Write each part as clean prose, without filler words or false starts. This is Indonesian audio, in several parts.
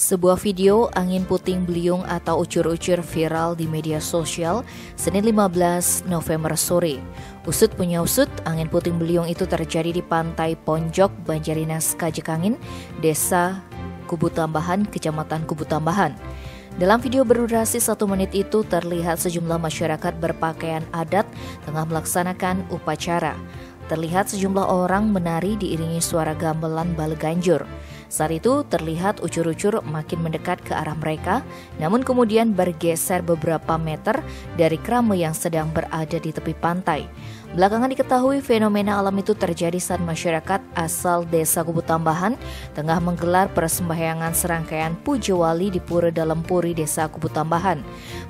Sebuah video angin puting beliung atau ucur-ucur viral di media sosial Senin 15 November sore. Usut punya usut, angin puting beliung itu terjadi di Pantai Ponjok, Banjarinas, Kajekangin, Desa Kubu Tambahan, Kecamatan Kubu Tambahan. Dalam video berdurasi 1 menit itu terlihat sejumlah masyarakat berpakaian adat tengah melaksanakan upacara. Terlihat sejumlah orang menari diiringi suara gamelan bale ganjur. Saat itu terlihat ucur-ucur makin mendekat ke arah mereka, namun kemudian bergeser beberapa meter dari krame yang sedang berada di tepi pantai. Belakangan diketahui fenomena alam itu terjadi saat masyarakat asal Desa Kubu Tambahan tengah menggelar persembahyangan serangkaian puja wali di Pura Dalam Puri Desa Kubu Tambahan.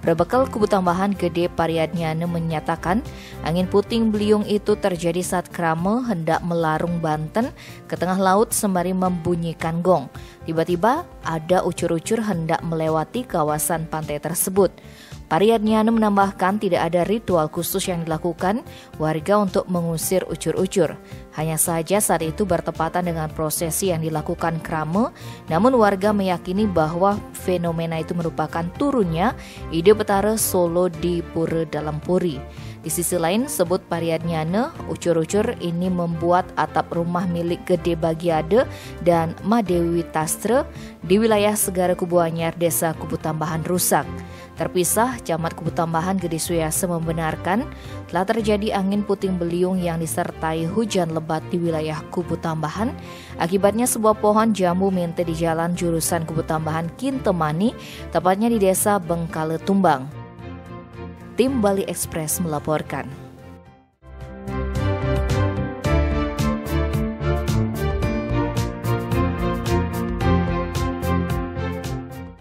Berbekal Kubu Tambahan, Gede Pariadnyane menyatakan angin puting beliung itu terjadi saat krame hendak melarung Banten ke tengah laut sembari membunyikan gong. Tiba-tiba ada ucur-ucur hendak melewati kawasan pantai tersebut. Pariadnyane menambahkan tidak ada ritual khusus yang dilakukan warga untuk mengusir ucur-ucur. Hanya saja saat itu bertepatan dengan prosesi yang dilakukan krame, namun warga meyakini bahwa fenomena itu merupakan turunnya ide Betara Solo di Pura Dalam Puri. Di sisi lain, sebut Pariadnyane, ucur-ucur ini membuat atap rumah milik Gede Bagiade dan Madewi Tastre di wilayah Segara Kubu Anyar, Desa Kubu Tambahan rusak. Terpisah, Camat Kubu Tambahan Gede Suyase membenarkan telah terjadi angin puting beliung yang disertai hujan lebat di wilayah Kubu Tambahan. Akibatnya sebuah pohon jambu mente di jalan jurusan Kubu Tambahan Kintemani, tepatnya di Desa Bengkale tumbang. Tim Bali Express melaporkan.